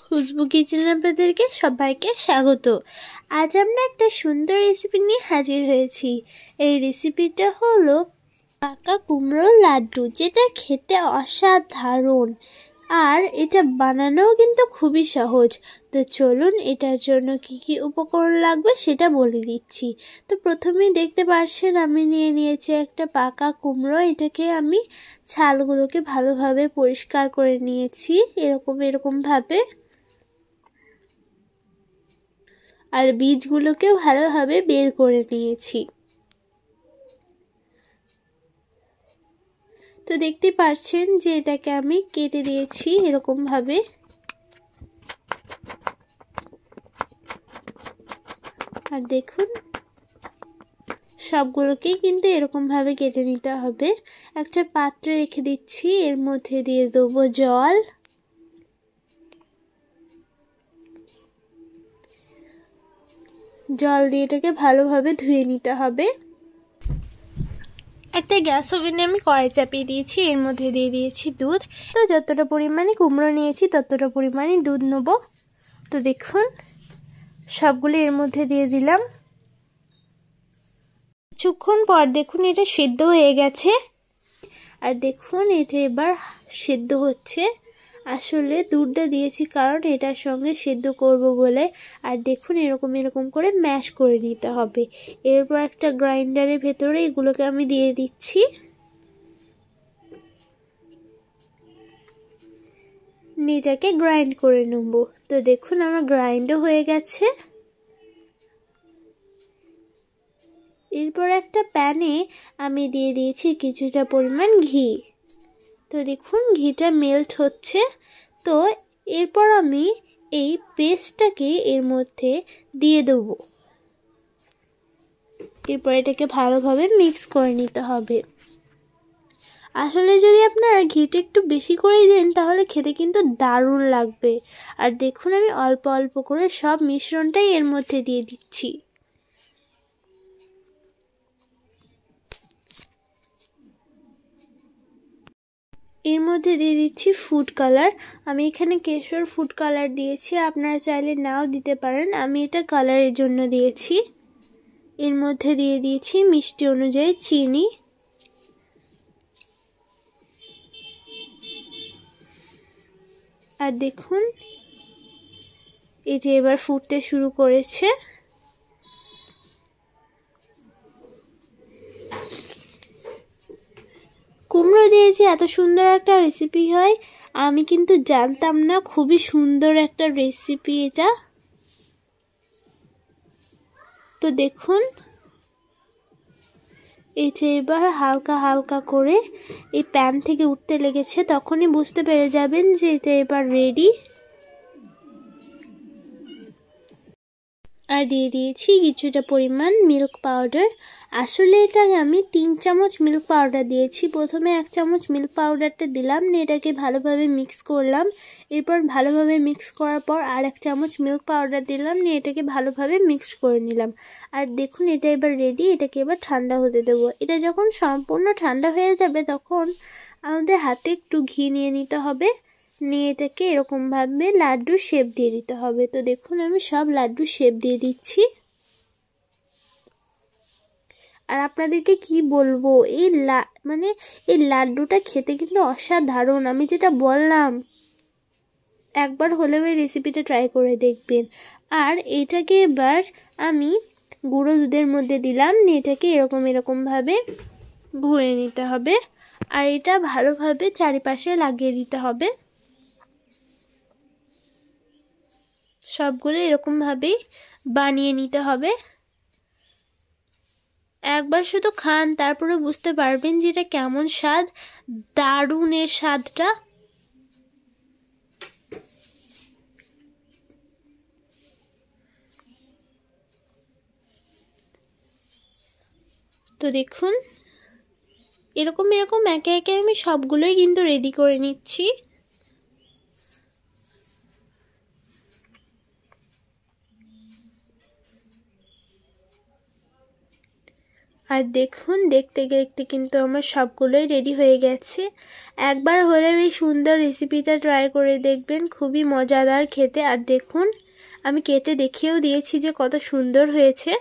খুশবু কিচেনে আপনাদেরকে সবাইকে স্বাগত। আজ আমরা একটা সুন্দর রেসিপি নিয়ে হাজির হয়েছি। এই রেসিপিটা হলো পাকা কুমড়োর লাড্ডু, যেটা খেতে অসাধারণ আর এটা বানানোও কিন্তু খুবই সহজ। তো চলুন এটার জন্য কি কি উপকরণ লাগবে সেটা বলে দিচ্ছি। তো প্রথমেই দেখতে পাচ্ছেন আমি নিয়ে নিয়েছি একটা পাকা কুমড়ো। এটাকে আমি ছালগুলোকে ভালোভাবে পরিষ্কার করে নিয়েছি এরকমভাবে, আর বীজগুলোকেও ভালোভাবে বের করে নিয়েছি। তো দেখতে পাচ্ছেন যে এটাকে আমি কেটে দিয়েছি এরকমভাবে। আর দেখুন সবগুলোকেই কিন্তু এরকমভাবে কেটে নিতে হবে। একটা পাত্রে রেখে দিচ্ছি, এর মধ্যে দিয়ে দেবো জল। জল দিয়ে এটাকে ভালোভাবে ধুয়ে নিতে হবে। একটা গ্যাস ওভেনে আমি কড়াই চাপিয়ে দিয়েছি, এর মধ্যে দিয়ে দিয়েছি দুধ। তো যতটা পরিমাণে কুমড়ো নিয়েছি ততটা পরিমাণে দুধ নেব। তো দেখুন সবগুলো এর মধ্যে দিয়ে দিলাম। কিছুক্ষণ পর দেখুন এটা সিদ্ধ হয়ে গেছে। আর দেখুন এটা এবার সিদ্ধ হচ্ছে। আসলে দুধটা দিয়েছি কারণ এটার সঙ্গে সিদ্ধ করব বলে। আর দেখুন এরকম করে ম্যাশ করে নিতে হবে। এরপর একটা গ্রাইন্ডারের ভেতরে এগুলোকে আমি দিয়ে দিচ্ছি। এটাকে গ্রাইন্ড করে নেব। তো দেখুন আমার গ্রাইন্ডও হয়ে গেছে। এরপর একটা প্যানে আমি দিয়ে দিয়েছি কিছুটা পরিমাণ ঘি। তো দেখুন ঘিটা মেল্ট হচ্ছে। তো এরপর আমি এই পেস্টটাকে এর মধ্যে দিয়ে দেব। এরপর এটাকে ভালোভাবে মিক্স করে নিতে হবে। আসলে যদি আপনারা ঘিটা একটু বেশি করে দেন তাহলে খেতে কিন্তু দারুণ লাগবে। আর দেখুন আমি অল্প অল্প করে সব মিশ্রণটাই এর মধ্যে দিয়ে দিচ্ছি। এর মধ্যে দিয়ে দিচ্ছি ফুড কালার। আমি এখানে কেশর ফুড কালার দিয়েছি, আপনারা চাইলে নাও দিতে পারেন। আমি এটা কালারের জন্য দিয়েছি। এর মধ্যে দিয়ে দিয়েছি মিষ্টি অনুযায়ী চিনি। আর দেখুন এই যে এবার ফুটতে শুরু করেছে। কুমড়ো দিয়েছি এত সুন্দর একটা রেসিপি হয় আমি কিন্তু জানতাম না। খুবই সুন্দর একটা রেসিপি এটা। তো দেখুন এই যে এবার হালকা হালকা করে এই প্যান থেকে উঠতে লেগেছে, তখনই বুঝতে পেরে যাবেন যে এটা এবার রেডি। আর দিয়ে দিয়েছি কিছুটা পরিমাণ মিল্ক পাউডার। আসলে এটা আমি 3 চামচ মিল্ক পাউডার দিয়েছি। প্রথমে 1 চামচ মিল্ক পাউডারটা দিলাম, এটাকে ভালোভাবে মিক্স করলাম। এরপর ভালোভাবে মিক্স করার পর আর 1 চামচ মিল্ক পাউডার দিলাম, এটাকে ভালোভাবে মিক্স করে নিলাম। আর দেখুন এটা এবার রেডি। এটাকে এবার ঠান্ডা হতে দেবো। এটা যখন সম্পূর্ণ ঠান্ডা হয়ে যাবে তখন আমাদের হাতে একটু ঘি নিয়ে নিতে হবে। নিয়ে এটাকে এরকমভাবে লাড্ডু শেপ দিয়ে দিতে হবে। তো দেখুন আমি সব লাড্ডু শেপ দিয়ে দিচ্ছি। আর আপনাদেরকে কি বলবো, এই এই লাড্ডুটা খেতে কিন্তু অসাধারণ। আমি যেটা বললাম একবার হলেও এই রেসিপিটা ট্রাই করে দেখবেন। আর এটাকে এবার আমি গুঁড়ো দুধের মধ্যে দিলাম, এটাকে এরকমভাবে ঘুরে নিতে হবে। আর এটা ভালোভাবে চারিপাশে লাগিয়ে দিতে হবে। সবগুলো এরকমভাবেই বানিয়ে নিতে হবে। একবার শুধু খান, তারপরে বুঝতে পারবেন যে এটা কেমন স্বাদ। দারুণ এর স্বাদটা। তো দেখুন এরকম একে একে আমি সবগুলোই কিন্তু রেডি করে নিচ্ছি। আর দেখুন দেখতে দেখতে কিন্তু আমার সবগুলোই রেডি হয়ে গেছে। একবার হলেও এই সুন্দর রেসিপিটা ট্রাই করে দেখবেন, খুবই মজাদার খেতে। আর দেখুন আমি কেটে দেখিয়েও দিয়েছি যে কত সুন্দর হয়েছে।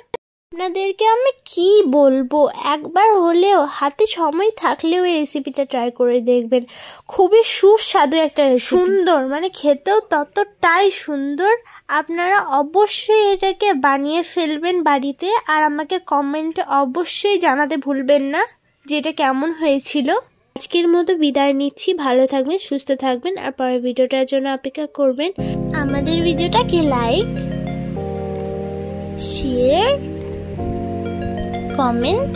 আপনাদেরকে আমি কি বলবো, একবার হলেও হাতে সময় থাকলেও এই রেসিপিটা ট্রাই করে দেখবেন। খুবই সুস্বাদু একটা সুন্দর, মানে খেতেও ততটাই সুন্দর। আপনারা অবশ্যই এটাকে বানিয়ে ফেলবেন বাড়িতে, আর আমাকে কমেন্টে অবশ্যই জানাতে ভুলবেন না যে এটা কেমন হয়েছিল। আজকের মতো বিদায় নিচ্ছি, ভালো থাকবেন, সুস্থ থাকবেন, আর পরের ভিডিওটার জন্য অপেক্ষা করবেন। আমাদের ভিডিওটাকে লাইক, শেয়ার, কমেন্ট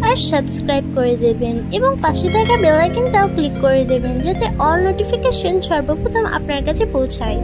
আর সাবস্ক্রাইব করে দেবেন, এবং পাশে থাকা বেল আইকনটাও ক্লিক করে দেবেন যাতে অল নোটিফিকেশন সর্বপ্রথম আপনার কাছে পৌঁছায়।